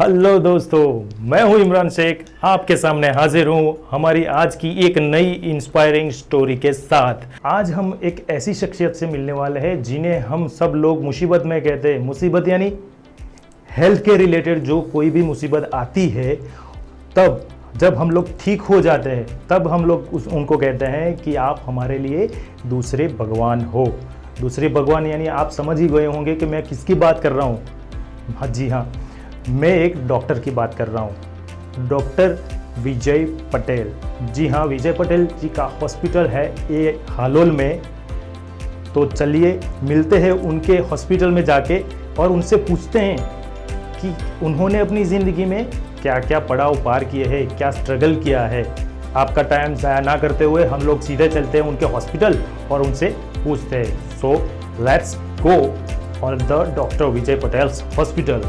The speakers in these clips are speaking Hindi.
हेलो दोस्तों, मैं हूं इमरान शेख, आपके सामने हाजिर हूं हमारी आज की एक नई इंस्पायरिंग स्टोरी के साथ। आज हम एक ऐसी शख्सियत से मिलने वाले हैं जिन्हें हम सब लोग मुसीबत में कहते हैं। मुसीबत यानी हेल्थ के रिलेटेड जो कोई भी मुसीबत आती है, तब जब हम लोग ठीक हो जाते हैं तब हम लोग उनको कहते हैं कि आप हमारे लिए दूसरे भगवान हो। दूसरे भगवान यानी आप समझ ही गए होंगे कि मैं किसकी बात कर रहा हूँ। हाँ जी हाँ, मैं एक डॉक्टर की बात कर रहा हूँ, डॉक्टर विजय पटेल। जी हाँ, विजय पटेल जी का हॉस्पिटल है ये हालोल में। तो चलिए मिलते हैं उनके हॉस्पिटल में जाके और उनसे पूछते हैं कि उन्होंने अपनी ज़िंदगी में क्या क्या पड़ाव पार किए हैं, क्या स्ट्रगल किया है। आपका टाइम ज़ाया ना करते हुए हम लोग सीधे चलते हैं उनके हॉस्पिटल और उनसे पूछते हैं। So let's go on the doctor Vijay Patels hospital.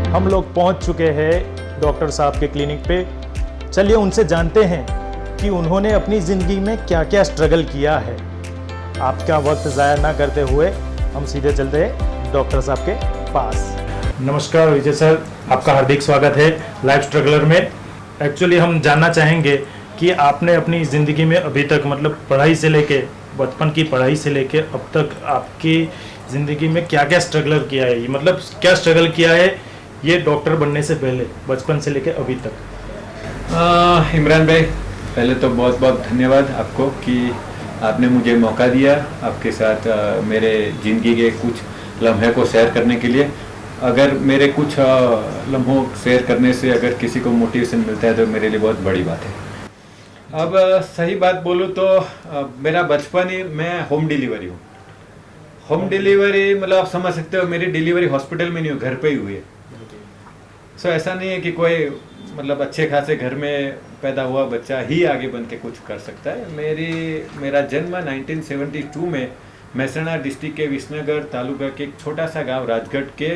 हम लोग पहुंच चुके हैं डॉक्टर साहब के क्लिनिक पे। चलिए उनसे जानते हैं कि उन्होंने अपनी ज़िंदगी में क्या क्या स्ट्रगल किया है। आपका वक्त ज़ाया ना करते हुए हम सीधे चलते हैं डॉक्टर साहब के पास। नमस्कार विजय सर, आपका हार्दिक स्वागत है लाइफ स्ट्रगलर में। एक्चुअली हम जानना चाहेंगे कि आपने अपनी ज़िंदगी में अभी तक मतलब पढ़ाई से लेके, बचपन की पढ़ाई से लेके अब तक आपकी ज़िंदगी में क्या क्या स्ट्रगल किया है, मतलब क्या स्ट्रगल किया है ये डॉक्टर बनने से पहले, बचपन से लेकर अभी तक। इमरान भाई, पहले तो बहुत बहुत धन्यवाद आपको कि आपने मुझे मौका दिया आपके साथ मेरे ज़िंदगी के कुछ लम्हे को शेयर करने के लिए। अगर मेरे कुछ लम्हों शेयर करने से अगर किसी को मोटिवेशन मिलता है तो मेरे लिए बहुत बड़ी बात है। अब सही बात बोलूँ तो मेरा बचपन ही, मैं होम डिलीवरी हूँ। होम डिलीवरी मतलब आप समझ सकते हो, मेरी डिलीवरी हॉस्पिटल में नहीं हुई, घर पे ही हुई है। सो ऐसा नहीं है कि कोई मतलब अच्छे खासे घर में पैदा हुआ बच्चा ही आगे बन के कुछ कर सकता है। मेरा जन्म 1972 में महसाणा डिस्ट्रिक्ट के विसनगर तालुका के एक छोटा सा गांव राजगढ़ के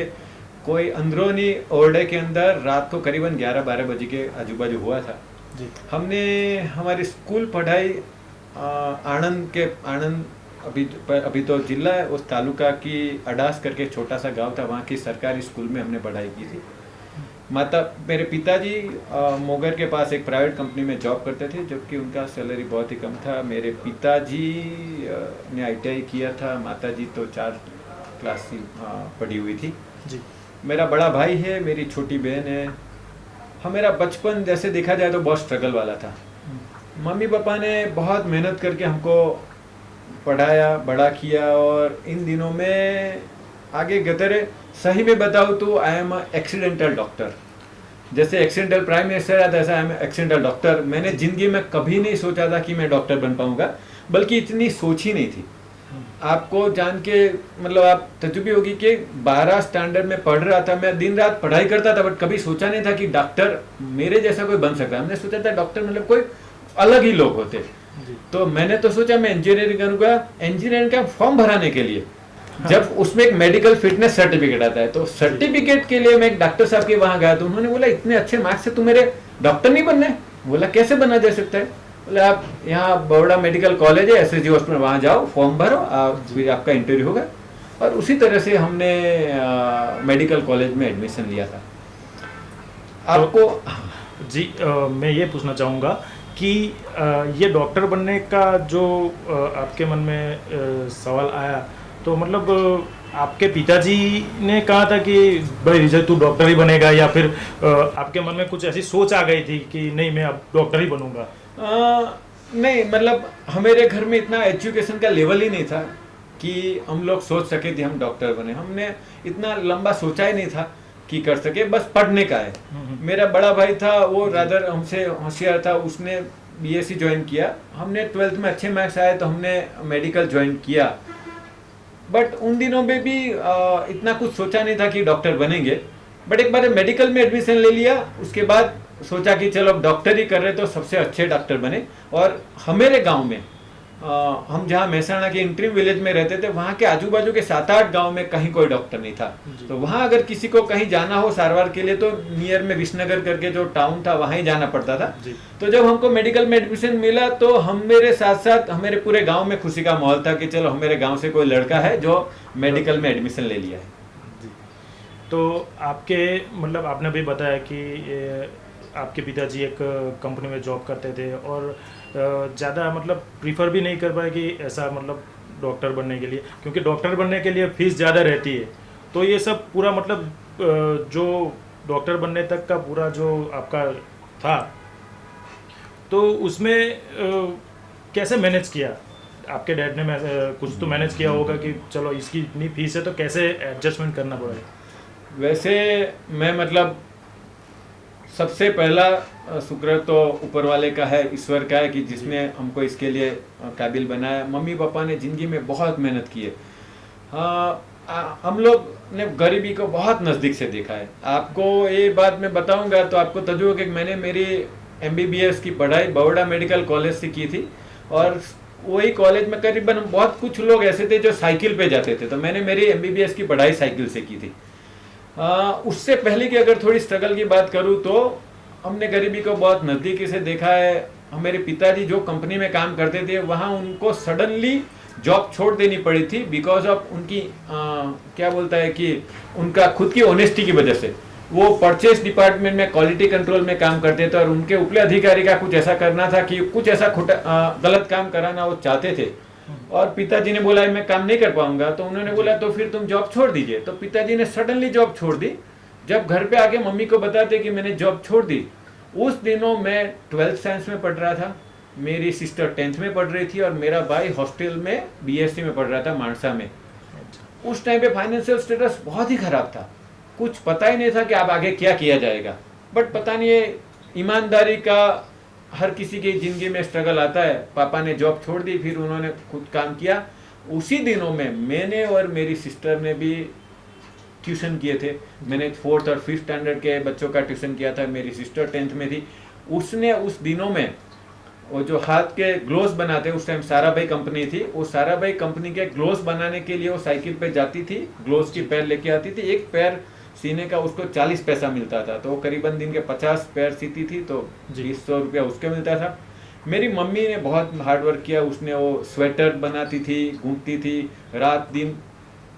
कोई अंदरूनी ओरडे के अंदर रात को करीबन 11-12 बजे के आजू बाजू हुआ था जी। हमने हमारी स्कूल पढ़ाई आनंद अभी तो जिला है, उस तालुका की अडास करके छोटा सा गांव था, वहाँ की सरकारी स्कूल में हमने पढ़ाई की थी। मेरे पिताजी मोगर के पास एक प्राइवेट कंपनी में जॉब करते थे, जबकि उनका सैलरी बहुत ही कम था। मेरे पिताजी ने ITI किया था, माताजी तो 4 क्लास पढ़ी हुई थी जी। मेरा बड़ा भाई है, मेरी छोटी बहन है। मेरा बचपन जैसे देखा जाए तो बहुत स्ट्रगल वाला था। मम्मी पापा ने बहुत मेहनत करके हमको पढ़ाया, बड़ा किया और इन दिनों में आगे गतरे सही में बताऊँ तो आई एम एक्सीडेंटल डॉक्टर। जैसे एक्सीडेंटल प्राइम मिनिस्टर है, ऐसा आई एम एक्सीडेंटल डॉक्टर। मैंने जिंदगी में कभी नहीं सोचा था कि मैं डॉक्टर बन पाऊंगा, बल्कि इतनी सोच ही नहीं थी। आपको जान के मतलब आप तजुर्बे होगी कि 12 स्टैंडर्ड में पढ़ रहा था, मैं दिन रात पढ़ाई करता था, बट कभी सोचा नहीं था कि डॉक्टर मेरे जैसा कोई बन सकता है। हमने सोचा था डॉक्टर मतलब कोई अलग ही लोग होते। तो मैंने तो सोचा मैं इंजीनियरिंग करूंगा। इंजीनियरिंग का फॉर्म भराने के लिए जब उसमें एक मेडिकल फिटनेस सर्टिफिकेट आता है, तो सर्टिफिकेट के लिए मैं एक डॉक्टर साहब के वहां गया, तो उन्होंने बोला इतने अच्छे मार्क्स से तुम मेरे डॉक्टर नहीं बनना है। बोला कैसे बना जा सकता है। बोले आप यहाँ बड़ौदा मेडिकल कॉलेज है, SSG हॉस्पिटल, वहाँ जाओ, फॉर्म भरो, फिर आपका इंटरव्यू होगा। और उसी तरह से हमने मेडिकल कॉलेज में एडमिशन लिया था। आपको जी मैं ये पूछना चाहूँगा कि ये डॉक्टर बनने का जो आपके मन में सवाल आया, तो मतलब आपके पिताजी ने कहा था कि भाई विजय तू डॉक्टर ही बनेगा, या फिर आपके मन में कुछ ऐसी सोच आ गई थी कि नहीं मैं अब डॉक्टर ही बनूंगा? नहीं, मतलब हमारे घर में इतना एजुकेशन का लेवल ही नहीं था कि हम लोग सोच सके थे हम डॉक्टर बने। हमने इतना लंबा सोचा ही नहीं था कि कर सके, बस पढ़ने का है। मेरा बड़ा भाई था, वो रादर हमसे होशियार था, उसने बीएससी ज्वाइन किया। हमने 12th में अच्छे मार्क्स आए तो हमने मेडिकल ज्वाइन किया। बट उन दिनों में भी इतना कुछ सोचा नहीं था कि डॉक्टर बनेंगे। बट एक बार मेडिकल में एडमिशन ले लिया, उसके बाद सोचा कि चलो अब डॉक्टर ही कर रहे तो सबसे अच्छे डॉक्टर बने। और हमारे गांव में हम जहाँ महसाणा के इंटरिम विलेज में रहते थे, वहाँ के आजू बाजू के 7-8 गांव में कहीं कोई डॉक्टर नहीं था। तो वहाँ अगर किसी को कहीं जाना हो सारवार के लिए तो नियर में विसनगर करके जो टाउन था वहाँ ही जाना पड़ता था। तो जब हमको मेडिकल में एडमिशन मिला तो हम मेरे साथ साथ हमारे पूरे गाँव में खुशी का माहौल था कि चलो हमारे गाँव से कोई लड़का है जो मेडिकल में एडमिशन ले लिया है। तो आपके मतलब आपने भी बताया कि आपके पिताजी एक कंपनी में जॉब करते थे और ज़्यादा मतलब प्रीफर भी नहीं कर पाए कि ऐसा मतलब डॉक्टर बनने के लिए, क्योंकि डॉक्टर बनने के लिए फीस ज़्यादा रहती है। तो ये सब पूरा मतलब जो डॉक्टर बनने तक का पूरा जो आपका था, तो उसमें कैसे मैनेज किया? आपके डैड ने कुछ तो मैनेज किया होगा कि चलो इसकी इतनी फीस है तो कैसे एडजस्टमेंट करना पड़ेगा। वैसे मैं मतलब सबसे पहला शुक्र तो ऊपर वाले का है, ईश्वर का है कि जिसने हमको इसके लिए काबिल बनाया। मम्मी पापा ने ज़िंदगी में बहुत मेहनत की है। हम लोग ने गरीबी को बहुत नज़दीक से देखा है। आपको ये बात मैं बताऊंगा तो आपको तजुर्बा होगा कि मैंने मेरी MBBS की पढ़ाई बड़ौदा मेडिकल कॉलेज से की थी। और वही कॉलेज में करीबन बहुत कुछ लोग ऐसे थे जो साइकिल पे जाते थे, तो मैंने मेरी MBBS की पढ़ाई साइकिल से की थी। उससे पहले की अगर थोड़ी स्ट्रगल की बात करूं तो हमने गरीबी को बहुत नज़दीकी से देखा है। हमारे पिताजी जो कंपनी में काम करते थे वहाँ उनको सडनली जॉब छोड़ देनी पड़ी थी बिकॉज ऑफ उनकी क्या बोलता है कि उनका खुद की ऑनेस्टी की वजह से। वो परचेस डिपार्टमेंट में क्वालिटी कंट्रोल में काम करते थे और उनके ऊपरी अधिकारी का कुछ ऐसा करना था कि कुछ ऐसा गलत काम कराना वो चाहते थे। और पिताजी ने बोला मैं काम नहीं कर पाऊंगा, तो उन्होंने बोला तो फिर तुम जॉब छोड़ दीजिए। तो पिताजी ने सडनली जॉब छोड़ दी। जब घर पे आके मम्मी को बताते कि मैंने जॉब छोड़ दी, उस दिनों मैं 12th साइंस में पढ़ रहा था, मेरी सिस्टर 10th में पढ़ रही थी और मेरा भाई हॉस्टल में BSc में पढ़ रहा था मानसा में। उस टाइम पे फाइनेंशियल स्टेटस बहुत ही खराब था, कुछ पता ही नहीं था कि अब आगे क्या किया जाएगा। बट पता नहीं है, ईमानदारी का हर किसी की ज़िंदगी में स्ट्रगल आता है। पापा ने जॉब छोड़ दी, फिर उन्होंने खुद काम किया। उसी दिनों में मैंने और मेरी सिस्टर ने भी ट्यूशन किए थे। मैंने 4th और 5th स्टैंडर्ड के बच्चों का ट्यूशन किया था। मेरी सिस्टर 10th में थी। उसने उस दिनों में वो जो हाथ के ग्लोव्स बनाते, उस टाइम साराभाई कंपनी थी, वो साराभाई कंपनी के ग्लोव्स बनाने के लिए वो साइकिल पे जाती थी, ग्लोव्स की पैर लेके आती थी। एक पैर सीने का उसको 40 पैसा मिलता था, तो वो करीबन दिन के 50 पैर सीती थी, तो 200 रुपया उसके मिलता था। मेरी मम्मी ने बहुत हार्डवर्क किया। उसने वो स्वेटर बनाती थी, गूंथती थी, रात दिन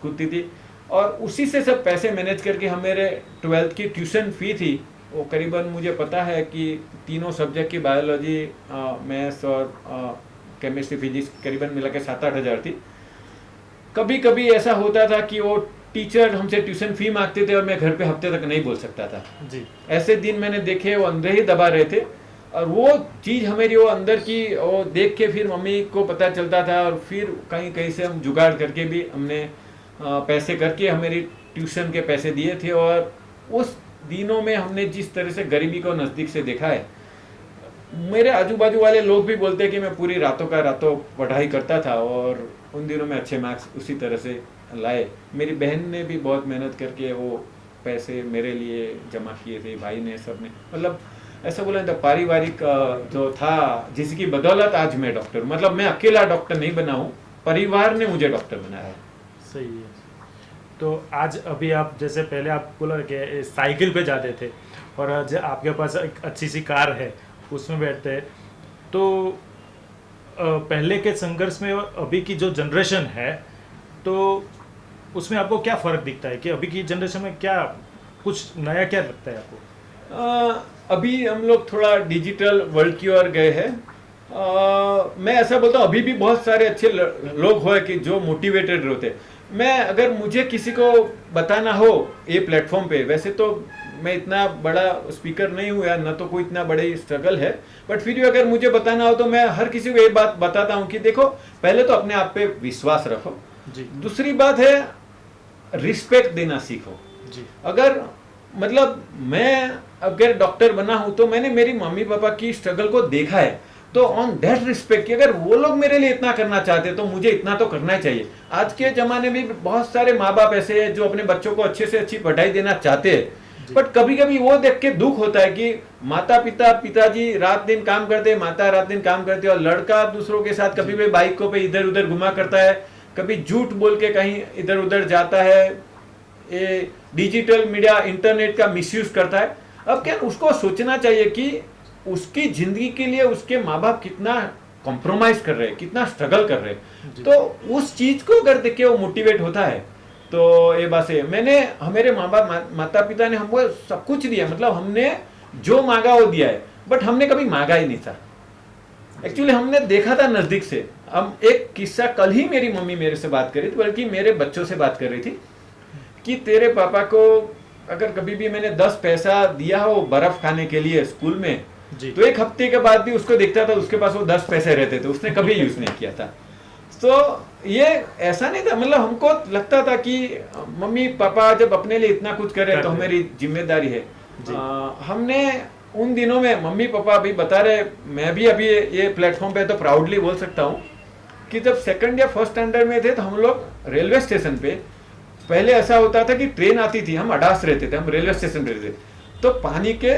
कूदती थी और उसी से सब पैसे मैनेज करके हम मेरे 12th की ट्यूशन फ़ी थी वो करीबन मुझे पता है कि तीनों सब्जेक्ट की बायोलॉजी, मैथ्स और केमिस्ट्री फिजिक्स करीबन मिला के 7-8 हज़ार थी। कभी कभी ऐसा होता था कि वो टीचर हमसे ट्यूशन फ़ी मांगते थे और मैं घर पे हफ्ते तक नहीं बोल सकता था जी। ऐसे दिन मैंने देखे, वो अंदर ही दबा रहे थे। और वो चीज़ हमारी वो अंदर की वो देख के फिर मम्मी को पता चलता था और फिर कहीं कहीं से हम जुगाड़ करके भी हमने पैसे करके हमारी ट्यूशन के पैसे दिए थे। और उस दिनों में हमने जिस तरह से गरीबी को नज़दीक से देखा है, मेरे आजू बाजू वाले लोग भी बोलते हैं कि मैं पूरी रातों पढ़ाई करता था और उन दिनों में अच्छे मार्क्स उसी तरह से लाए। मेरी बहन ने भी बहुत मेहनत करके वो पैसे मेरे लिए जमा किए थे, भाई ने, सब ने। मतलब ऐसा बोला था पारिवारिक जो था जिसकी बदौलत आज मैं डॉक्टर हूँ। मतलब मैं अकेला डॉक्टर नहीं बना हूँ, परिवार ने मुझे डॉक्टर बनाया है। सही है। तो आज अभी आप जैसे पहले आप बोला कि साइकिल पे जाते थे और आज आपके पास एक अच्छी सी कार है उसमें बैठते हैं, तो पहले के संघर्ष में और अभी की जो जनरेशन है तो उसमें आपको क्या फ़र्क दिखता है कि अभी की जनरेशन में क्या कुछ नया क्या लगता है आपको? अभी हम लोग थोड़ा डिजिटल वर्ल्ड की ओर गए हैं। मैं ऐसा बोलता हूँ, अभी भी बहुत सारे अच्छे लोग हो कि जो मोटिवेटेड होते। मैं अगर मुझे किसी को बताना हो ये प्लेटफॉर्म पे, वैसे तो मैं इतना बड़ा स्पीकर नहीं हूँ या न तो कोई इतना बड़ी स्ट्रगल है, बट फिर भी अगर मुझे बताना हो तो मैं हर किसी को ये बात बताता हूँ कि देखो, पहले तो अपने आप पे विश्वास रखो जी। दूसरी बात है रिस्पेक्ट देना सीखो जी। अगर मतलब मैं अगर डॉक्टर बना हूं तो मैंने मेरी मम्मी पापा की स्ट्रगल को देखा है, तो ऑन दैट रिस्पेक्ट कि अगर वो लोग मेरे लिए इतना करना चाहते तो मुझे इतना तो करना ही चाहिए। आज के जमाने में बहुत सारे माँ बाप ऐसे हैं जो अपने बच्चों को अच्छे से अच्छी पढ़ाई देना चाहते हैं, बट कभी कभी वो देख के दुख होता है कि माता पिता पिताजी रात दिन काम करते, माता रात दिन काम करते, और लड़का दूसरों के साथ कभी भी बाइकों पे इधर उधर घुमा करता है, कभी झूठ बोल के कहीं इधर उधर जाता है, ये डिजिटल मीडिया इंटरनेट का मिसयूज करता है। अब क्या उसको सोचना चाहिए कि उसकी जिंदगी के लिए उसके माँ बाप कितना कॉम्प्रोमाइज कर रहे हैं, कितना स्ट्रगल कर रहे हैं, तो उस चीज को अगर देख के वो मोटिवेट होता है। तो ये बात है, मैंने हमारे माँ बाप माता पिता ने हमको सब कुछ दिया, मतलब हमने जो मांगा वो दिया है, बट हमने कभी मांगा ही नहीं था। एक्चुअली हमने देखा था नजदीक से। हम एक किस्सा, कल ही मेरी मम्मी मेरे से बात कर रही थी, बल्कि मेरे बच्चों से बात कर रही थी कि तेरे पापा को अगर कभी भी मैंने 10 पैसा दिया हो बर्फ खाने के लिए स्कूल में, तो एक हफ्ते के बाद भी उसको देखता था उसके पास वो 10 पैसे रहते थे, उसने कभी यूज नहीं किया था। तो ये ऐसा नहीं था, मतलब हमको लगता था कि मम्मी पापा जब अपने लिए इतना कुछ करे तो हमारी जिम्मेदारी है। हमने उन दिनों में मम्मी पापा अभी बता रहे, मैं भी अभी ये प्लेटफॉर्म पे तो प्राउडली बोल सकता हूँ कि जब सेकंड या फर्स्ट स्टैंडर्ड में थे तो हम लोग रेलवे स्टेशन पे, पहले ऐसा होता था कि ट्रेन आती थी, हम अडास रहते थे, हम रेलवे स्टेशन रहते थे, तो पानी के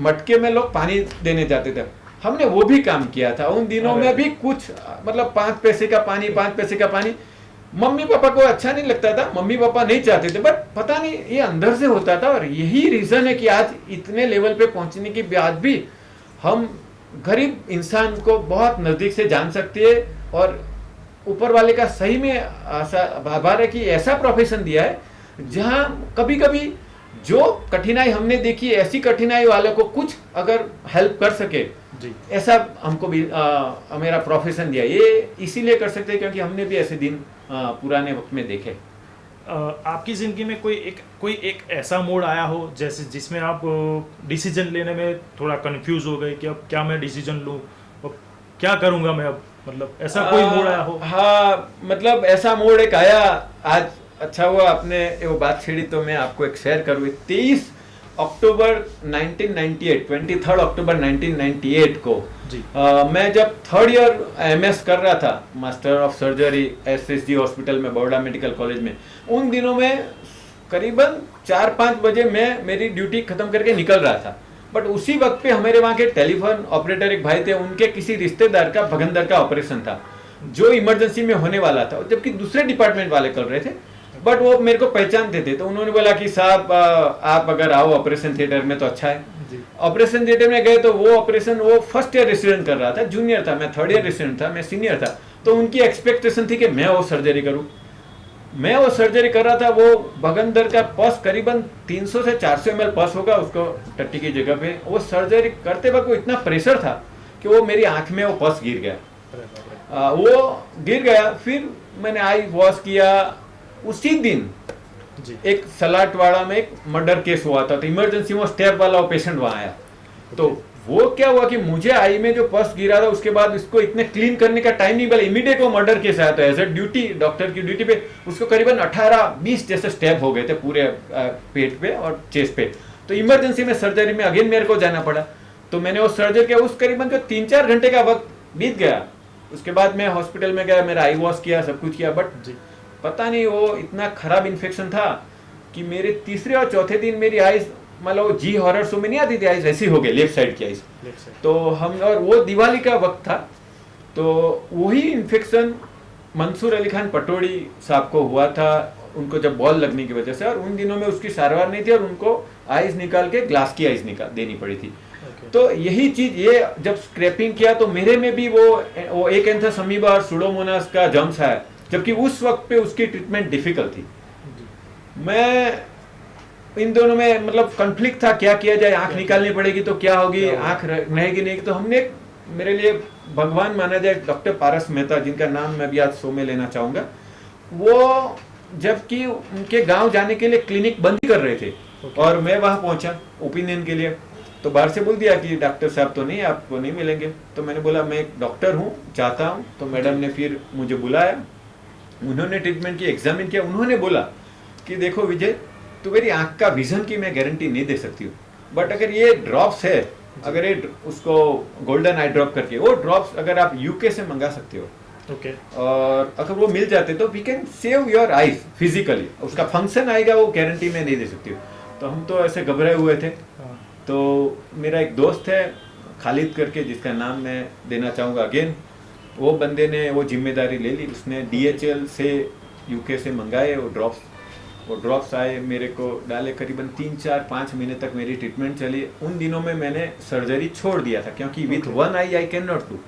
मटके में लोग पानी देने जाते थे। हमने वो भी काम किया था उन दिनों में भी, कुछ मतलब 5 पैसे का पानी, 5 पैसे का पानी। मम्मी पापा को अच्छा नहीं लगता था, मम्मी पापा नहीं चाहते थे, बट पता नहीं ये अंदर से होता था। और यही रीजन है कि आज इतने लेवल पे पहुंचने के बाद भी हम गरीब इंसान को बहुत नजदीक से जान सकते हैं, और ऊपर वाले का सही में आभार है कि ऐसा प्रोफेशन दिया है जहां कभी कभी जो कठिनाई हमने देखी, ऐसी कठिनाई वालों को कुछ अगर हेल्प कर सके जी, ऐसा हमको भी मेरा प्रोफेशन दिया। ये इसीलिए कर सकते हैं क्योंकि हमने भी ऐसे दिन पुराने वक्त में देखे। आपकी ज़िंदगी में कोई एक ऐसा मोड़ आया हो जैसे जिसमें आप डिसीजन लेने में थोड़ा कंफ्यूज हो गए कि अब क्या मैं डिसीजन लूँ, अब क्या करूँगा मैं, अब मतलब ऐसा कोई मोड़ आया हो? हाँ, मतलब ऐसा मोड़ एक आया आज। अच्छा हुआ आपने वो बात छेड़ी तो मैं आपको एक शेयर करूँ। 23 अक्टूबर 1998, 23 अक्टूबर 1998 को मैं जब थर्ड ईयर एमएस कर रहा था, master of surgery SSG hospital में, बड़ौदा मेडिकल कॉलेज में, उन दिनों में करीबन 4-5 बजे मैं मेरी ड्यूटी खत्म करके निकल रहा था। बट उसी वक्त पे हमारे वहाँ के टेलीफोन ऑपरेटर एक भाई थे, उनके किसी रिश्तेदार का भगंदर का ऑपरेशन था जो इमरजेंसी में होने वाला था, जबकि दूसरे डिपार्टमेंट वाले कर रहे थे, बट वो मेरे को पहचानते थे। तो उन्होंने बोला कि साहब आप अगर आओ ऑपरेशन थिएटर में तो अच्छा है। ऑपरेशन थिएटर में गए तो वो ऑपरेशन, वो फर्स्ट ईयर रेसिडेंट कर रहा था, जूनियर था, मैं थर्ड ईयर रेसिडेंट था, मैं सीनियर था। तो उनकी एक्सपेक्टेशन थी कि मैं वो सर्जरी करूँ। मैं वो सर्जरी कर रहा था। वो भगंदर का पस करीबन 300 से 400 ml पस होगा उसको टट्टी की जगह पे। वो सर्जरी करते वक्त वो इतना प्रेशर था कि वो मेरी आंख में वो पस गिर गया। वो गिर गया, फिर मैंने आई वॉश किया। उसी दिन एक सलाटवाड़ा में एक मर्डर केस हुआ था, तो इमरजेंसी में स्टेप वाला वो पेशेंट वहां आया। तो वो क्या हुआ कि मुझे आई में जो पस गिरा था उसके बाद इसको इतने क्लीन करने का टाइम नहीं मिला, इमीडिएट वो मर्डर केस आया। तो एज ए ड्यूटी, डॉक्टर की ड्यूटी पे उसको करीबन 18-20 जैसे स्टेप हो गए थे पूरे पेट पे और चेस्ट पे। तो इमरजेंसी में सर्जरी में अगेन मेरे को जाना पड़ा। तो मैंने वो सर्जरी किया, उस करीबन जो 3-4 घंटे का वक्त बीत गया। उसके बाद मैं हॉस्पिटल में गया, मेरा आई वॉश किया, सब कुछ किया, बट पता नहीं वो इतना खराब इन्फेक्शन था कि मेरे तीसरे और चौथे दिन मेरी आइज, मतलब जी हॉरर शो में नहीं आती थी, आइज ऐसी हो गई, लेफ्ट साइड की आइज। तो हम, और वो दिवाली का वक्त था, तो वही इन्फेक्शन मंसूर अली खान पटौड़ी साहब को हुआ था, उनको जब बॉल लगने की वजह से। और उन दिनों में उसकी सारवार नहीं थी और उनको आइज निकाल के ग्लास की आइज देनी पड़ी थी। तो यही चीज, ये जब स्क्रैपिंग किया तो मेरे में भी वो एक एंथस अमीबा और सुडोमोनास का जम्स आया, जबकि उस वक्त पे उसकी ट्रीटमेंट डिफिकल्ट थी। मैं इन दोनों में मतलब कॉन्फ्लिक्ट था, क्या किया जाए, आंख निकालनी पड़ेगी तो क्या होगी, आंख रहेगी नहीं। तो हमने, मेरे लिए भगवान माना जाए डॉक्टर पारस मेहता, जिनका नाम मैं भी आज शो में लेना चाहूँगा, वो जबकि उनके गांव जाने के लिए क्लिनिक बंद कर रहे थे और मैं वहां पहुंचा ओपिनियन के लिए, तो बाहर से बोल दिया कि डॉक्टर साहब तो नहीं, आपको नहीं मिलेंगे। तो मैंने बोला मैं एक डॉक्टर हूँ, चाहता हूँ। तो मैडम ने फिर मुझे बुलाया, उन्होंने ट्रीटमेंट की, एग्जामिन किया। उन्होंने बोला कि देखो विजय, तो मेरी आंख का विजन की मैं गारंटी नहीं दे सकती हूँ, बट अगर ये ड्रॉप्स है, अगर ये उसको गोल्डन आई ड्रॉप करके, वो ड्रॉप्स अगर आप यूके से मंगा सकते हो, और अगर वो मिल जाते तो we can save your eyes physically, उसका फंक्शन आएगा, वो गारंटी मैं नहीं दे सकती हूँ। तो हम तो ऐसे घबराए हुए थे। तो मेरा एक दोस्त है खालिद करके, जिसका नाम मैं देना चाहूँगा अगेन, वो बंदे ने वो जिम्मेदारी ले ली, उसने DHL से यूके से मंगाए वो ड्रॉप्स आए, मेरे को डाले। करीबन 3-4-5 महीने तक मेरी ट्रीटमेंट चली। उन दिनों में मैंने सर्जरी छोड़ दिया था, क्योंकि with one I can not do.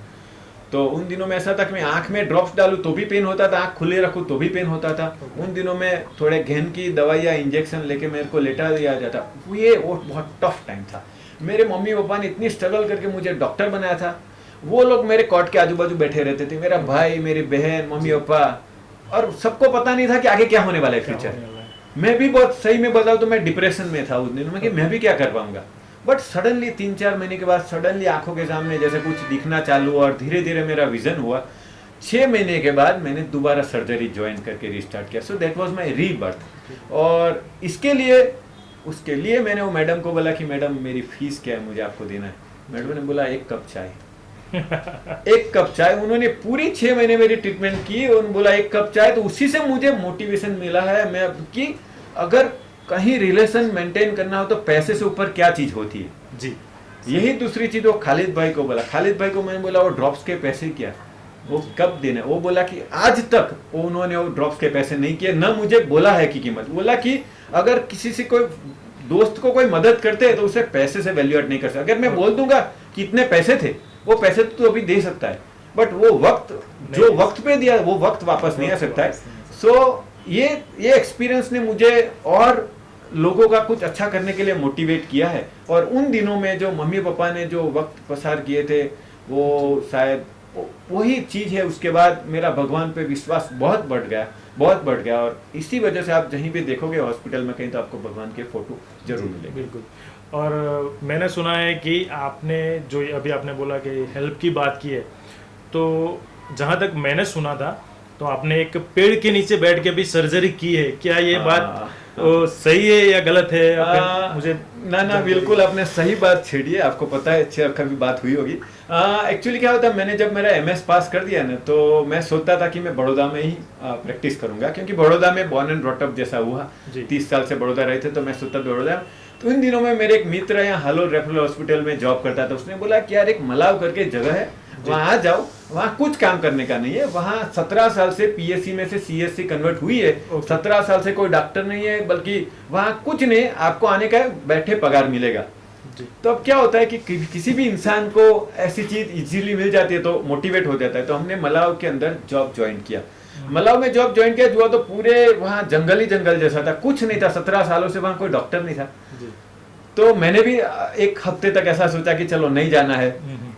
तो उन दिनों में ऐसा था कि मैं आंख में ड्रॉप्स डालूं तो भी पेन होता था, आंख खुले रखूं तो भी पेन होता था। उन दिनों में थोड़े घेन की दवाइयाँ, इंजेक्शन लेके मेरे को लेटा दिया जाता। वो बहुत टफ टाइम था। मेरे मम्मी पापा ने इतनी स्ट्रगल करके मुझे डॉक्टर बनाया था। वो लोग मेरे कॉट के आजू बाजू बैठे रहते थे, मेरा भाई, मेरी बहन, मम्मी पापा, और सबको पता नहीं था कि आगे क्या होने वाला है फ्यूचर। मैं भी बहुत, सही में बताऊं तो मैं डिप्रेशन में था उस दिनों में कि मैं भी क्या कर पाऊंगा। बट सडनली 3-4 महीने के बाद सडनली आंखों के सामने जैसे कुछ दिखना चालू, और धीरे धीरे मेरा विजन हुआ। 6 महीने के बाद मैंने दोबारा सर्जरी ज्वाइन करके रिस्टार्ट किया। So that was my rebirth. और उसके लिए मैंने वो मैडम को बोला कि मैडम मेरी फीस क्या है, मुझे आपको देना है। मैडम ने बोला 1 कप चाय। 1 कप चाय। उन्होंने पूरी 6 महीने मेरी ट्रीटमेंट की, उन्होंने बोला 1 कप चाय। तो उसी से मुझे मोटिवेशन मिला है मैं कि अगर कहीं रिलेशन मेंटेन करना हो तो पैसे से ऊपर क्या चीज होती है जी। यही दूसरी चीज वो खालिद भाई को बोला। खालिद भाई को मैंने बोला वो ड्रॉप्स के पैसे क्या, वो कब देना। वो बोला कि आज तक उन्होंने वो ड्रॉप्स के पैसे नहीं किए, न मुझे बोला है कि कीमत। बोला कि अगर किसी से कोई दोस्त को कोई मदद करते हैं तो उसे पैसे से वैल्यूएट नहीं कर सकते। अगर मैं बोल दूंगा कि इतने पैसे थे, वो पैसे तो अभी दे सकता है, बट वो वक्त जो वक्त पे दिया वो वक्त वापस नहीं आ सकता है। सो ये एक्सपीरियंस ने मुझे और लोगों का कुछ अच्छा करने के लिए मोटिवेट किया है। और उन दिनों में जो मम्मी पापा ने जो वक्त पसार किए थे, वो शायद वही चीज है। उसके बाद मेरा भगवान पे विश्वास बहुत बढ़ गया। और इसी वजह से आप जहीं भी देखोगे हॉस्पिटल में कहीं, तो आपको भगवान के फोटो जरूर मिलेंगे। बिल्कुल। और मैंने सुना है कि आपने जो अभी आपने बोला कि हेल्प की बात की है, तो जहाँ तक मैंने सुना था तो आपने एक पेड़ के नीचे बैठ के भी सर्जरी की है। क्या ये बात सही है या गलत है? मुझे ना बिल्कुल आपने सही बात छेड़ी है। आपको पता है, अच्छी कभी बात हुई होगी। एक्चुअली क्या होता है, मैंने जब मेरा MS पास कर दिया ना, तो मैं सोचता था कि मैं बड़ौदा में ही प्रैक्टिस करूंगा, क्योंकि बड़ौदा में बॉर्न एंड ब्रॉट अप जैसा हुआ। 30 साल से बड़ौदा रहे थे, तो मैं सोचता बड़ौदा। तो इन दिनों में मेरे एक मित्र यहाँ हालोर रेफरल हॉस्पिटल में जॉब करता था। उसने बोला कि यार एक मलाव करके जगह है, वहाँ जाओ, वहाँ कुछ काम करने का नहीं है। वहाँ 17 साल से PSC में से CSC कन्वर्ट हुई है। 17 साल से कोई डॉक्टर नहीं है, बल्कि वहाँ कुछ नहीं, आपको आने का बैठे पगार मिलेगा। तो अब क्या होता है कि किसी भी इंसान को ऐसी चीज इजीली मिल जाती है तो मोटिवेट हो जाता है। तो हमने मलाव के अंदर जॉब ज्वाइन किया। मलाव में जॉब ज्वाइन किया, जो तो पूरे वहाँ जंगल ही जंगल जैसा था, कुछ नहीं था। 17 सालों से वहाँ कोई डॉक्टर नहीं था। तो मैंने भी 1 हफ्ते तक ऐसा सोचा कि चलो नहीं जाना है।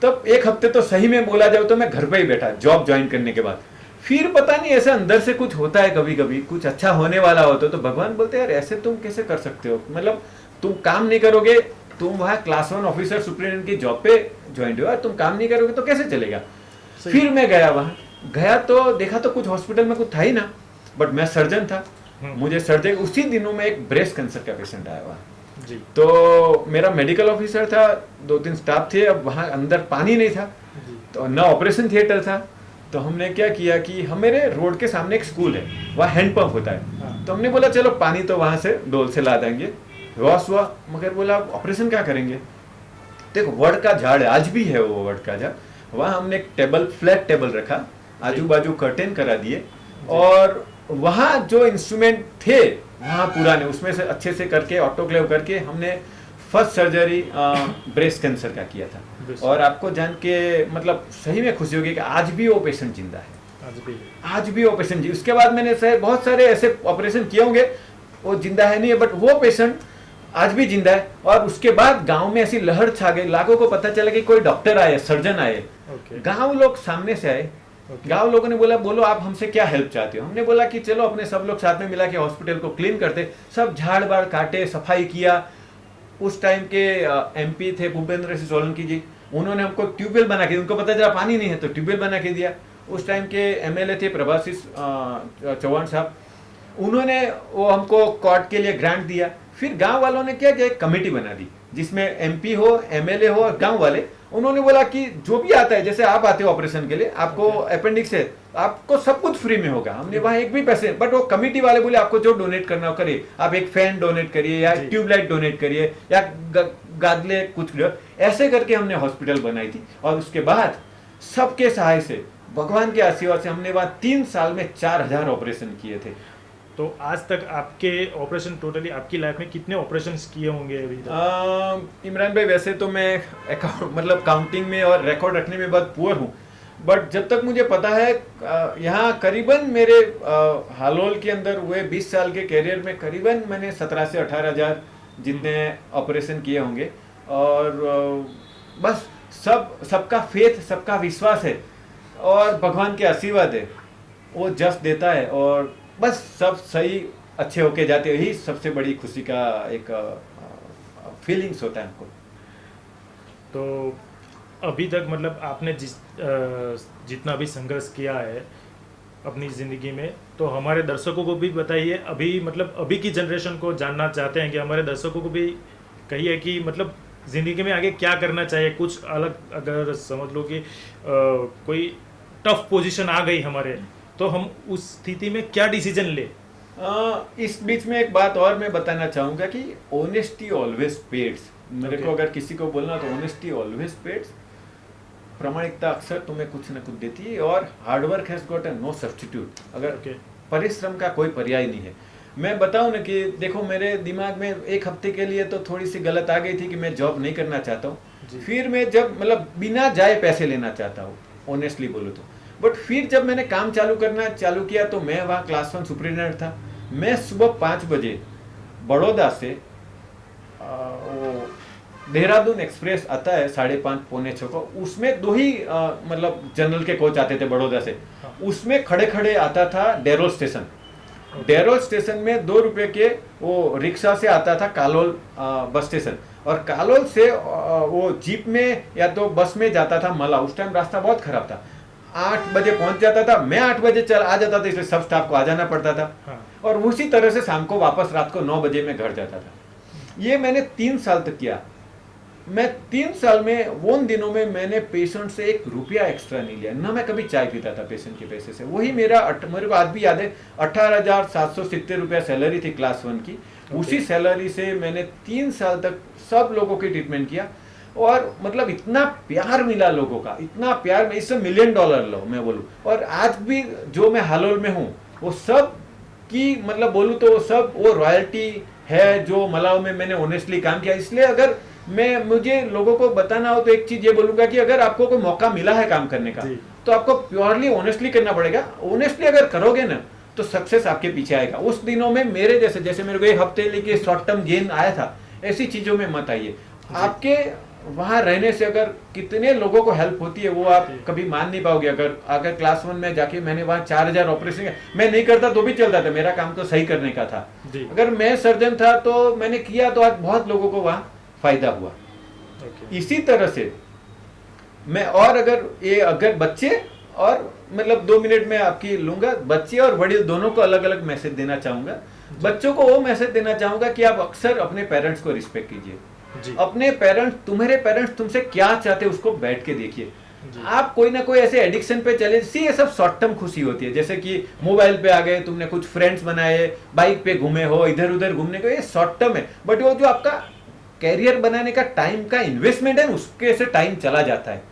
तब 1 हफ्ते तो सही में बोला जाए तो मैं घर पे ही बैठा जॉब ज्वाइन करने के बाद। फिर पता नहीं ऐसा अंदर से कुछ होता है, कभी कभी कुछ अच्छा होने वाला होता तो भगवान बोलते यार ऐसे तुम कैसे कर सकते हो, मतलब तुम काम नहीं करोगे, तुम वहाँ क्लास 1 ऑफिसर सुप्रिटेंडेंट की जॉब पे ज्वाइन हुआ, तुम काम नहीं करोगे तो कैसे चलेगा। फिर मैं गया, वहाँ गया तो देखा तो कुछ हॉस्पिटल में कुछ था ही ना, बट मैं सर्जन था। मुझे सर्जरी, उसी दिनों में एक ब्रेस्ट कैंसर का पेशेंट आया हुआ जी। तो मेरा मेडिकल ऑफिसर था, 2-3 स्टाफ थे। अब वहाँ अंदर पानी नहीं था तो न ऑपरेशन थिएटर था। तो हमने क्या किया कि हमारे रोड के सामने एक स्कूल है, वहाँ हैंडपंप होता है। तो हमने बोला चलो पानी तो वहाँ से डोल से ला देंगे। वॉश हुआ, मगर बोला ऑपरेशन क्या करेंगे। देखो वड का झाड़ है, आज भी है वो वड का झाड़। वहाँ हमने एक टेबल, फ्लैट टेबल रखा, आजू बाजू कर्टेन करा दिए, और वहाँ जो इंस्ट्रूमेंट थे वहाँ पुराने, उसमें से अच्छे से करके ऑटोक्लेव करके हमने फर्स्ट सर्जरी ब्रेस्ट कैंसर का किया था। और आपको जान के मतलब सही में खुशी होगी कि आज भी वो पेशेंट जिंदा है, आज भी वो पेशेंट जी। उसके बाद मैंने बहुत सारे ऐसे ऑपरेशन किए होंगे, वो जिंदा है नहीं है, बट वो पेशेंट आज भी जिंदा है। और उसके बाद गांव में ऐसी लहर छा गई, लोगों को पता चला कि कोई डॉक्टर आए, सर्जन आए। ओके। गांव लोग सामने से आए। ओके। गांव लोगों ने बोला, बोलो आप हमसे क्या हेल्प चाहते हो। हमने बोला कि चलो अपने सब लोग साथ में मिला के हॉस्पिटल को क्लीन करते। सब झाड़ बाड़ काटे, सफाई किया। उस टाइम के एमपी थे भूपेंद्र सिंह सोलंकी जी, उन्होंने हमको ट्यूबवेल बना के, उनको पता चला पानी नहीं है तो ट्यूबवेल बना के दिया। उस टाइम के एमएलए थे प्रभासिस चौहान साहब, उन्होंने वो हमको कोर्ट के लिए ग्रांट दिया। फिर गांव वालों ने क्या किया, एक कमेटी बना दी जिसमें एमपी हो, एमएलए हो और गांव वाले। उन्होंने बोला कि जो भी आता है, जैसे आप आते हो ऑपरेशन के लिए, आपको अपेंडिक्स है, आपको सब कुछ फ्री में होगा। हमने वहां एक भी पैसे, बट वो कमेटी वाले बोले आपको जो डोनेट करना हो करिए, आप एक फैन डोनेट करिए या ट्यूबलाइट डोनेट करिए या गादले कुछ, ऐसे करके हमने हॉस्पिटल बनाई थी। और उसके बाद सबके सहाय से, भगवान के आशीर्वाद से हमने वहां 3 साल में 4000 ऑपरेशन किए थे। तो आज तक आपके ऑपरेशन, टोटली आपकी लाइफ में कितने ऑपरेशंस किए होंगे अभी तक? इमरान भाई, वैसे तो मैं मतलब काउंटिंग में और रिकॉर्ड रखने में बहुत पुअर हूँ, बट जब तक मुझे पता है यहाँ करीबन मेरे हालोल के अंदर हुए 20 साल के कैरियर में करीबन मैंने 17 से 18,000 जितने ऑपरेशन किए होंगे। और बस सबका फेथ, सबका विश्वास है और भगवान के आशीर्वाद है, वो जस्ट देता है और बस सब सही अच्छे होके जाते, यही सबसे बड़ी खुशी का एक फीलिंग्स होता है हमको। तो अभी तक मतलब आपने जितना भी संघर्ष किया है अपनी ज़िंदगी में, तो हमारे दर्शकों को भी बताइए। अभी मतलब अभी की जनरेशन को जानना चाहते हैं कि हमारे दर्शकों को भी कहिए कि मतलब ज़िंदगी में आगे क्या करना चाहिए। कुछ अलग, अगर समझ लो कि कोई टफ पोजीशन आ गई हमारे, तो हम उस स्थिति में क्या डिसीजन ले। इस बीच में एक बात और मैं बताना चाहूँगा कि ऑनेस्टी ऑलवेज पेड्स। मेरे को अगर किसी को बोलना तो ऑनेस्टी ऑलवेज पेड्स। प्रामाणिकता अक्सर तुम्हें कुछ न कुछ देती है और hard work has got no substitute. अगर परिश्रम का कोई पर्याय नहीं है। मैं बताऊं ना कि देखो, मेरे दिमाग में एक हफ्ते के लिए तो थोड़ी सी गलत आ गई थी कि मैं जॉब नहीं करना चाहता हूँ। फिर मैं जब मतलब बिना जाए पैसे लेना चाहता हूँ, ऑनेस्टली बोलूँ तो। बट फिर जब मैंने काम करना चालू किया तो मैं वहाँ क्लास 1 सुपरिटेंडेंट था। मैं सुबह 5 बजे बड़ौदा से वो देहरादून एक्सप्रेस आता है 5:30 पौने 6 को, उसमें 2 ही मतलब जनरल के कोच आते थे बड़ौदा से। उसमें खड़े खड़े आता था डेरोल स्टेशन। डेरोल स्टेशन में 2 रुपए के वो रिक्शा से आता था कालोल बस स्टेशन, और कालोल से वो जीप में या तो बस में जाता था मला। उस टाइम रास्ता बहुत खराब था। 8 बजे पहुंच जाता था, मैं 8 बजे आ जाता था, इसलिए सब स्टाफ को आ जाना पड़ता था। हाँ। और उसी तरह से शाम को वापस रात को 9 बजे में घर जाता था। ये मैंने 3 साल तक किया। मैं 3 साल में, उन दिनों में मैंने पेशेंट से 1 रुपया एक्स्ट्रा नहीं लिया, ना मैं कभी चाय पीता था पेशेंट के पैसे से। वही मेरा मेरे को आज भी याद है, 18,770 रुपया सैलरी थी क्लास 1 की। उसी सैलरी से मैंने 3 साल तक सब लोगों की ट्रीटमेंट किया। और मतलब इतना प्यार मिला लोगों का, इतना प्यार, मैं इससे $1 मिलियन लो मैं बोलूँ। और आज भी जो मैं हालोल में हूँ, वो सब की मतलब बोलूँ तो सब वो रॉयल्टी है जो मलाव में मैंने ऑनेस्टली काम किया। इसलिए अगर मुझे लोगों को बताना हो तो एक चीज ये बोलूंगा कि अगर आपको कोई मौका मिला है काम करने का, तो आपको प्योरली ऑनेस्टली करना पड़ेगा। ऑनेस्टली अगर करोगे ना तो सक्सेस आपके पीछे आएगा। उस दिनों में मेरे जैसे मेरे को 1 हफ्ते लेके शॉर्ट टर्म गेन आया था, ऐसी चीजों में मत आइए। आपके वहां रहने से अगर कितने लोगों को हेल्प होती है वो आप कभी मान नहीं पाओगे। अगर क्लास 1 में जाके मैंने वहां 4000 ऑपरेशन, मैं नहीं करता तो भी चलता था, मेरा काम तो सही करने का था। अगर मैं सर्जन था तो मैंने किया, तो आज बहुत लोगों को वहां फायदा हुआ। इसी तरह से मैं, और अगर बच्चे, और मतलब 2 मिनट में आपकी लूंगा, बच्चे और बड़े दोनों को अलग अलग मैसेज देना चाहूंगा। बच्चों को वो मैसेज देना चाहूंगा कि आप अक्सर अपने पेरेंट्स को रिस्पेक्ट कीजिए। अपने पेरेंट्स, तुम्हारे पेरेंट्स तुमसे क्या चाहते हैं उसको बैठ के देखिए। आप कोई ना कोई ऐसे एडिक्शन पे चले, ये सब शॉर्ट टर्म खुशी होती है। जैसे कि मोबाइल पे आ गए, तुमने कुछ फ्रेंड्स बनाए, बाइक पे घूमे हो, इधर उधर घूमने को, ये शॉर्ट टर्म है। बट वो जो आपका कैरियर बनाने का टाइम का इन्वेस्टमेंट है, उसके से टाइम चला जाता है।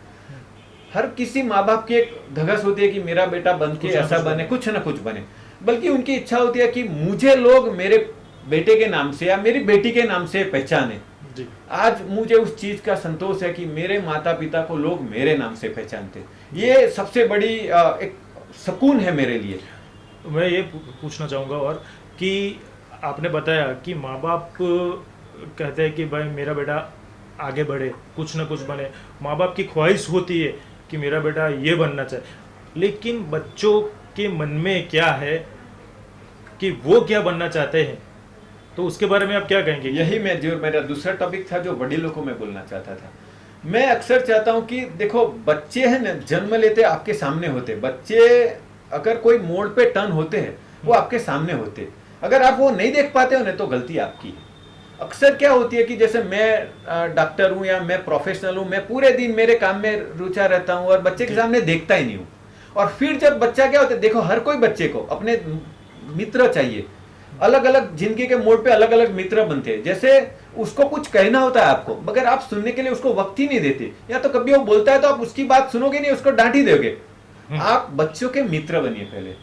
हर किसी माँ बाप की एक धगस होती है कि मेरा बेटा बन के ऐसा बने, कुछ ना कुछ बने। बल्कि उनकी इच्छा होती है कि मुझे लोग मेरे बेटे के नाम से या मेरी बेटी के नाम से पहचाने। आज मुझे उस चीज का संतोष है कि मेरे माता पिता को लोग मेरे नाम से पहचानते। ये सबसे बड़ी एक सुकून है मेरे लिए। मैं ये पूछना चाहूँगा और कि आपने बताया कि माँ बाप कहते हैं कि भाई मेरा बेटा आगे बढ़े, कुछ ना कुछ बने, माँ बाप की ख्वाहिश होती है कि मेरा बेटा ये बनना चाहे, लेकिन बच्चों के मन में क्या है कि वो क्या बनना चाहते हैं, तो उसके बारे में आप क्या कहेंगे? यही मैं जो मेरा दूसरा टॉपिक था जो वडीलों को मैं बोलना चाहता था। मैं अक्सर चाहता हूं कि देखो बच्चे हैं ना, जन्म लेते आपके सामने होते, बच्चे अगर कोई मोड़ पे टर्न होते हैं वो आपके सामने होते, अगर आप वो नहीं देख पाते हो ना तो गलती आपकी है। अक्सर क्या होती है कि जैसे मैं डॉक्टर हूं या मैं प्रोफेशनल हूं, मैं पूरे दिन मेरे काम में रुचा रहता हूं और बच्चे के सामने देखता ही नहीं हूं, और फिर जब बच्चा क्या होता है, देखो हर कोई बच्चे को अपने मित्र चाहिए, अलग अलग जिंदगी के मोड़ पे अलग अलग मित्र बनते हैं। जैसे उसको कुछ कहना होता है आपको, मगर आप सुनने के लिए उसको वक्त ही नहीं देते, या तो कभी वो बोलता है तो आप उसकी बात सुनोगे नहीं, उसको डांट ही दोगे। आप बच्चों के मित्र बनिए पहले।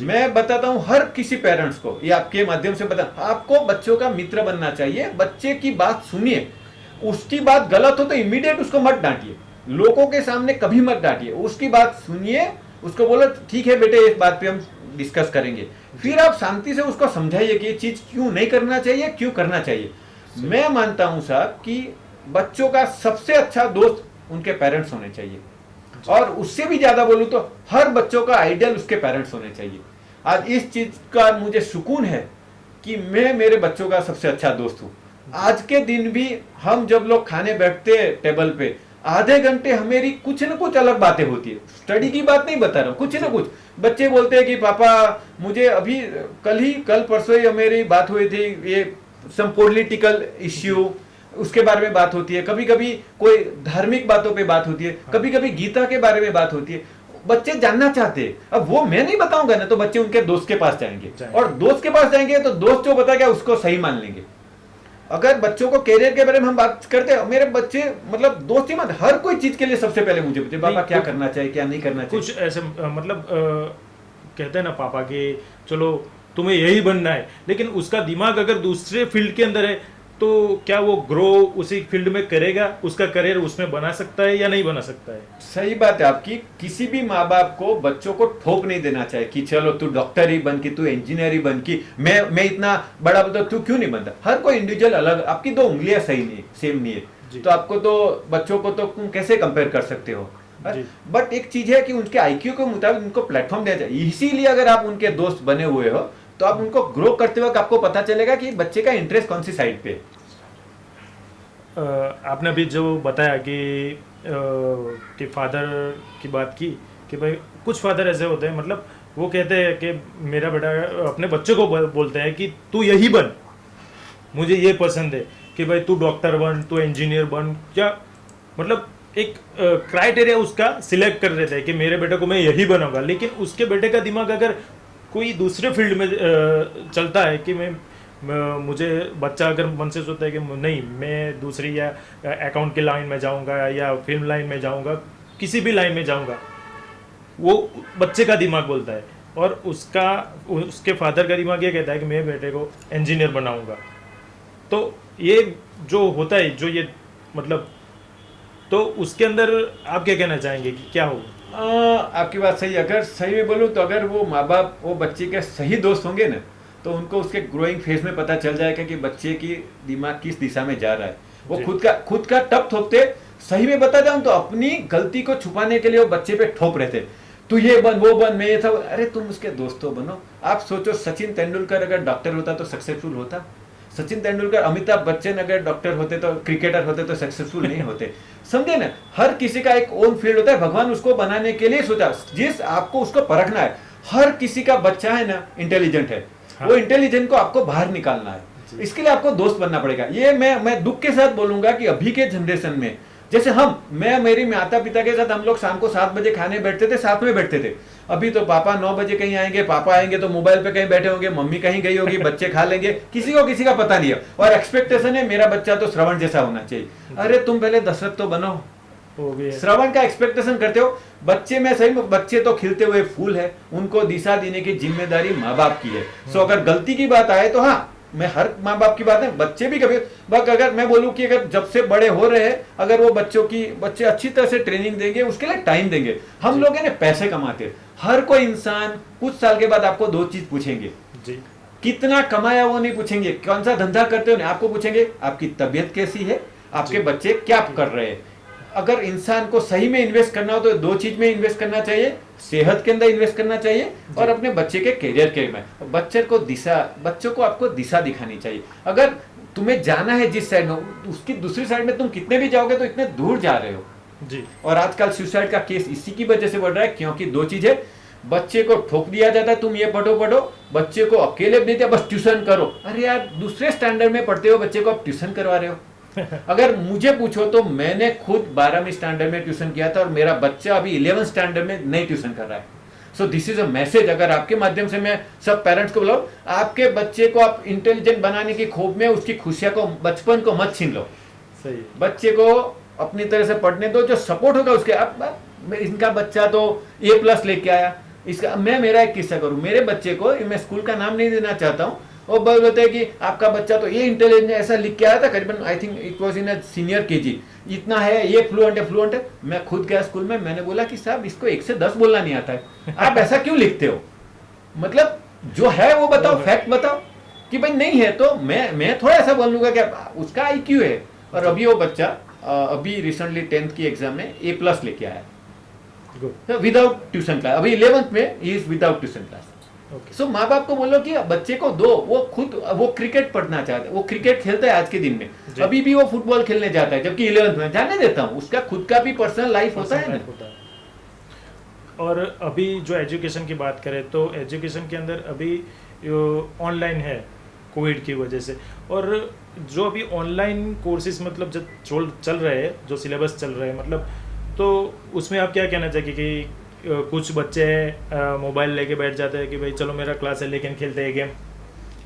मैं बताता हूं हर किसी पेरेंट्स को, ये आपके माध्यम से बता, आपको बच्चों का मित्र बनना चाहिए। बच्चे की बात सुनिए, उसकी बात गलत हो तो इमीडिएट उसको मत डांटिए, लोगों के सामने कभी मत डांटिए, उसकी बात सुनिए, उसको बोलो ठीक है बेटे इस बात पे हम डिस्कस करेंगे, फिर आप शांति से उसको समझाइए कि ये चीज क्यों नहीं करना चाहिए, क्यों करना चाहिए। मैं मानता हूं साहब कि बच्चों का सबसे अच्छा दोस्त उनके पेरेंट्स होने चाहिए, और उससे भी ज्यादा बोलूं तो हर बच्चों का आइडियल उसके पेरेंट्स होने चाहिए। आज इस चीज का मुझे सुकून है कि मैं मेरे बच्चों का सबसे अच्छा दोस्त हूं। आज के दिन भी हम जब लोग खाने बैठते हैं टेबल पे, आधे घंटे हमारी कुछ न कुछ अलग बातें होती है, स्टडी की बात नहीं बता रहा हूँ, कुछ न कुछ। बच्चे बोलते हैं कि पापा मुझे अभी कल परसों ही मेरी बात हुई थी, ये सम पॉलिटिकल इश्यू, उसके बारे में बात होती है, कभी कभी कोई धार्मिक बातों पे बात होती है, कभी कभी गीता के बारे में बात होती है। बच्चे जानना चाहते हैं, अब वो मैं नहीं बताऊंगा ना तो बच्चे उनके दोस्त के पास जाएंगे, और दोस्त के पास जाएंगे तो दोस्त जो बताएगा उसको सही मान लेंगे। अगर बच्चों को कैरियर के बारे में हम बात करते हैं, मेरे बच्चे मतलब दोस्ती मत, हर कोई चीज के लिए सबसे पहले मुझे पूछे पापा क्या करना चाहिए क्या नहीं करना चाहिए। कुछ ऐसे मतलब कहते हैं ना पापा कि चलो तुम्हें यही बनना है, लेकिन उसका दिमाग अगर दूसरे फील्ड के अंदर है तो क्या वो ग्रो उसी फील्ड में करेगा, उसका करियर उसमें बना सकता है या नहीं बना सकता है? सही बात है आपकी। किसी भी माँ बाप को बच्चों को ठोक नहीं देना चाहिए कि चलो तू डॉक्टर ही बन की, तू इंजीनियर ही बन की, मैं इतना बड़ा बता, तू क्यों नहीं बनता। हर कोई इंडिविजुअल अलग, आपकी दो उंगलियां सही नहीं सेम नहीं है, तो आपको तो बच्चों को तो तुम कैसे कंपेयर कर सकते हो। बट एक चीज है कि उनके आईक्यू के मुताबिक उनको प्लेटफॉर्म दिया जाए। इसीलिए अगर आप उनके दोस्त बने हुए हो तो आप उनको ग्रो करते वक्त आपको पता चलेगा कि बच्चे का इंटरेस्ट कौन सी साइड पे। आपने अभी जो बताया कि फादर की बात की कि भाई कुछ फादर ऐसे होते हैं, मतलब वो कहते हैं कि मेरा बेटा अपने बच्चे को बोलते हैं कि तू यही बन, मुझे ये पसंद है कि भाई तू डॉक्टर बन, तू इंजीनियर बन, क्या मतलब एक क्राइटेरिया उसका सिलेक्ट कर देते हैं कि मेरे बेटे को मैं यही बनाऊंगा। लेकिन उसके बेटे का दिमाग अगर कोई दूसरे फील्ड में चलता है कि मुझे बच्चा अगर मन से सोचता है कि नहीं मैं दूसरी या अकाउंट की लाइन में जाऊंगा या फिल्म लाइन में जाऊंगा, किसी भी लाइन में जाऊंगा, वो बच्चे का दिमाग बोलता है, और उसके फादर का दिमाग ये कहता है कि मैं बेटे को इंजीनियर बनाऊंगा। तो ये जो होता है, जो ये मतलब, तो उसके अंदर आप क्या कहना चाहेंगे कि क्या होगा? आपकी बात सही। अगर सही में बोलूँ तो अगर वो माँ बाप वो बच्चे के सही दोस्त होंगे ना तो उनको उसके ग्रोइंग फेज में पता चल जाएगा कि बच्चे की दिमाग किस दिशा में जा रहा है। वो खुद का टप थोपते, सही में बता जाऊं तो अपनी गलती को छुपाने के लिए वो बच्चे पे ठोप रहे थे, तू ये बन वो बन मैं ये था। अरे तुम उसके दोस्तों बनो। आप सोचो सचिन तेंदुलकर अगर डॉक्टर होता तो सक्सेसफुल होता? सचिन तेंदुलकर, अमिताभ बच्चन अगर डॉक्टर होते तो, क्रिकेटर होते तो सक्सेसफुल नहीं होते। समझे ना, हर किसी का एक ओन फील्ड होता है, भगवान उसको बनाने के लिए सोचा, जिस आपको उसको परखना है। हर किसी का बच्चा है ना इंटेलिजेंट है, वो इंटेलिजेंट को आपको बाहर निकालना है, इसके लिए आपको दोस्त बनना पड़ेगा। ये मैं दुख के साथ बोलूंगा कि अभी के जनरेशन में, जैसे मैं मेरी माता पिता के साथ हम लोग शाम को 7 बजे खाने बैठते थे, साथ में बैठते थे। अभी तो पापा 9 बजे कहीं आएंगे, पापा आएंगे तो मोबाइल पे कहीं बैठे होंगे, मम्मी कहीं गई होगी, बच्चे खा लेंगे, किसी का पता नहीं है। और एक्सपेक्टेशन है मेरा बच्चा तो श्रवण जैसा होना चाहिए। अरे तुम पहले दशरथ तो बनो, श्रवण का एक्सपेक्टेशन करते हो। बच्चे में सही में, बच्चे तो खिलते हुए फूल है, उनको दिशा देने की जिम्मेदारी माँ बाप की है। सो अगर गलती की बात आए तो हाँ, मैं हर माँ बाप की बात है, बच्चे भी कभी अगर मैं बोलूँ कि अगर जब से बड़े हो रहे हैं, अगर वो बच्चे अच्छी तरह से ट्रेनिंग देंगे, उसके लिए टाइम देंगे। हम लोग है ना पैसे कमाते, हर कोई इंसान कुछ साल के बाद आपको 2 चीज पूछेंगे जी। कितना कमाया वो नहीं पूछेंगे, कौन सा धंधा करते हो नहीं, आपको पूछेंगे आपकी तबीयत कैसी है, आपके बच्चे क्या कर रहे हैं। अगर इंसान को सही में इन्वेस्ट करना हो तो दो चीज में इन्वेस्ट करना चाहिए, सेहत के अंदर इन्वेस्ट करना चाहिए और अपने बच्चे के करियर के में। बच्चों को आपको दिशा दिखानी चाहिए। अगर तुम्हें जाना है जिस साइड में, उसकी दूसरी साइड में तुम कितने भी जाओगे तो इतने दूर जा रहे हो जी। और आजकल सुसाइड का केस इसी की वजह से बढ़ रहा है, क्योंकि दो चीजें, बच्चे को ठोक दिया जाता है तुम ये पढ़ो, बच्चे को अकेले नहीं दिया बस ट्यूशन करो। अरे यार दूसरे स्टैंडर्ड में पढ़ते हो बच्चे को आप ट्यूशन करवा रहे हो। अगर मुझे पूछो तो मैंने खुद 12वीं स्टैंडर्ड में ट्यूशन किया था और मेरा बच्चा अभी 11th स्टैंडर्ड में नहीं ट्यूशन कर रहा है। So this is a message, अगर आपके माध्यम से मैं सब पेरेंट्स को बुलाऊं, आपके बच्चे को आप इंटेलिजेंट बनाने की खूब में उसकी खुशियां को, बचपन को मत छीन लो। सही। बच्चे को अपनी तरह से पढ़ने दो, जो सपोर्ट होगा उसके। अब इनका बच्चा तो A+ लेके आया, इसका मैं मेरा एक किस्सा करूं। मेरे बच्चे को, मैं स्कूल का नाम नहीं देना चाहता हूं, वो बोलते हैं कि आपका बच्चा तो ये इंटेलिजेंट ऐसा लिख के आया था, करीबन I think it was in a senior KG, इतना है, ये फ्लुएंट है। मैं खुद गया स्कूल में, मैंने बोला कि साहब इसको 1 से 10 बोलना नहीं आता है, आप ऐसा क्यों लिखते हो? मतलब जो है वो बताओ, फैक्ट बताओ कि भाई नहीं है तो मैं थोड़ा ऐसा बोलूंगा कि उसका IQ है। और अभी वो बच्चा अभी रिसेंटली 10th की एग्जाम में A+ लेके आया विदाउट ट्यूशन क्लास। अभी 11th में ही is without tuition class. So माँ बाप को बोलो कि बच्चे को दो, वो क्रिकेट पढ़ना चाहता है, वो क्रिकेट खेलता है आज के दिन में, अभी भी वो फुटबॉल खेलने जाता है, जबकि 11th में जाने देता हूँ, उसका खुद का भी पर्सनल लाइफ होता है ना। और अभी जो एजुकेशन की बात करें तो एजुकेशन के अंदर अभी ऑनलाइन है कोविड की वजह से, और जो अभी ऑनलाइन कोर्सेज मतलब जो चल रहे हैं, जो सिलेबस चल रहे हैं मतलब, तो उसमें आप क्या कहना चाहिए कि कुछ बच्चे मोबाइल लेके बैठ जाते हैं कि भाई चलो मेरा क्लास है लेकिन खेलते हैं गेम।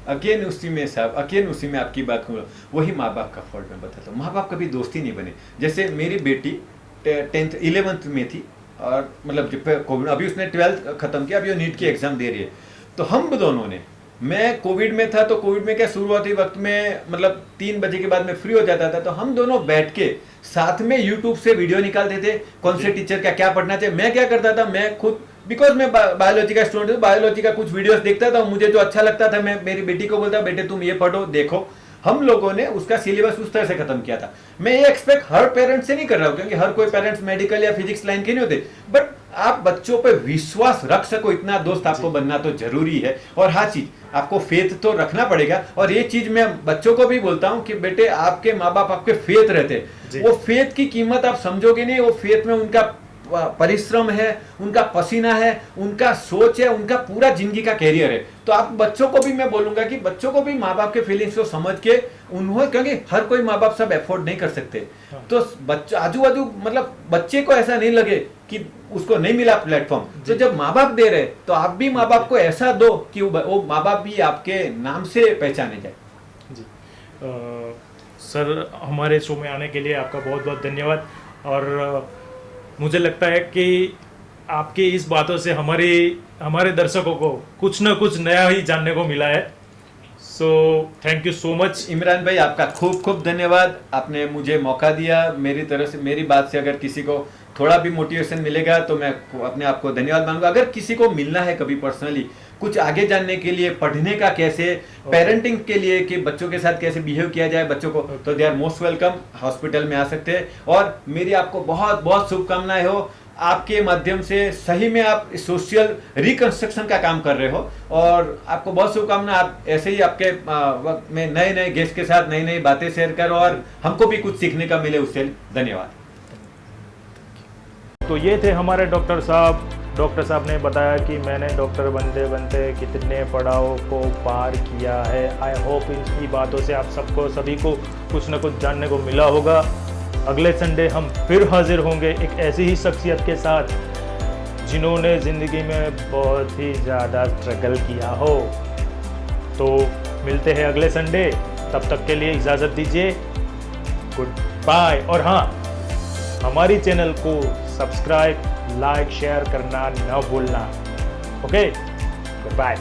अगेन उसी में आपकी बात करूँ, वही माँ बाप का फॉल्ट मैं बताता हूँ। माँ बाप कभी दोस्ती नहीं बने। जैसे मेरी बेटी 11th में थी और मतलब जब कोविड, अभी उसने 12th खत्म किया, अभी वो नीट की एग्जाम दे रही है। तो हम दोनों ने, मैं कोविड में था तो कोविड में क्या शुरुआती वक्त में मतलब 3 बजे के बाद में फ्री हो जाता था, तो हम दोनों बैठ के साथ में यूट्यूब से वीडियो निकालते थे, कौन से टीचर का क्या पढ़ना चाहिए। मैं क्या करता था, मैं खुद, बिकॉज मैं बायोलॉजी का स्टूडेंट हूँ, बायोलॉजी का कुछ वीडियोस देखता था, मुझे जो अच्छा लगता था मैं मेरी बेटी को बोलता, बेटे तुम ये पढ़ो देखो। हम लोगों ने उसका सिलेबस उस तरह से खत्म किया था। मैं ये एक्सपेक्ट हर पेरेंट्स से नहीं कर रहा हूँ, क्योंकि हर कोई पेरेंट्स मेडिकल या फिजिक्स लाइन के नहीं होते, बट आप बच्चों पे विश्वास रख सको इतना दोस्त आपको बनना तो जरूरी है। और हर चीज आपको फेथ तो रखना पड़ेगा। और ये चीज मैं बच्चों को भी बोलता हूँ कि बेटे आपके माँ बाप आपके फेथ रहते हैं, वो फेथ की कीमत आप समझोगे नहीं। वो फेथ में उनका परिश्रम है, उनका पसीना है, उनका सोच है, उनका पूरा जिंदगी का कैरियर है। तो आप बच्चों को भी मैं बोलूंगा कि बच्चों को भी माँ बाप के फीलिंग्स को समझ के उन्होंने, क्योंकि हर कोई माँ बाप सब एफोर्ड नहीं कर सकते, तो बच्चा आजू बाजू मतलब बच्चे को ऐसा नहीं लगे कि उसको नहीं मिला प्लेटफॉर्म। तो जब माँ बाप दे रहे तो आप भी माँ बाप को ऐसा दो कि वो माँ बाप भी आपके नाम से पहचाने जाए। जी सर, हमारे शो में आने के लिए आपका बहुत बहुत धन्यवाद। और मुझे लगता है कि आपकी इस बातों से हमारे दर्शकों को कुछ ना कुछ नया ही जानने को मिला है। So thank you so much Imran भाई, आपका खूब खूब धन्यवाद। आपने मुझे मौका दिया। मेरी तरफ से, मेरी बात से अगर किसी को थोड़ा भी मोटिवेशन मिलेगा तो मैं अपने आप को धन्यवाद मानूंगा। अगर किसी को मिलना है कभी पर्सनली कुछ आगे जानने के लिए, पढ़ने का कैसे, पेरेंटिंग के लिए कि बच्चों के साथ कैसे बिहेव किया जाए बच्चों को, तो they are most welcome. Hospital में आ सकते हैं। और मेरी आपको बहुत बहुत शुभकामनाएं हो। आपके माध्यम से सही में आप सोशल रिकंस्ट्रक्शन का काम कर रहे हो और आपको बहुत शुभकामना। आप ऐसे ही आपके वक्त में नए नए गेस्ट के साथ नई नई बातें शेयर करो और हमको भी कुछ सीखने का मिले, उससे धन्यवाद। तो ये थे हमारे डॉक्टर साहब। डॉक्टर साहब ने बताया कि मैंने डॉक्टर बनते बनते कितने पड़ावों को पार किया है। आई होप इनकी बातों से आप सबको, सभी को कुछ ना कुछ जानने को मिला होगा। अगले संडे हम फिर हाजिर होंगे एक ऐसी ही शख्सियत के साथ जिन्होंने ज़िंदगी में बहुत ही ज़्यादा स्ट्रगल किया हो। तो मिलते हैं अगले संडे, तब तक के लिए इजाज़त दीजिए। Good bye. और हाँ, हमारी चैनल को सब्सक्राइब, लाइक, शेयर करना न भूलना। Okay, good bye.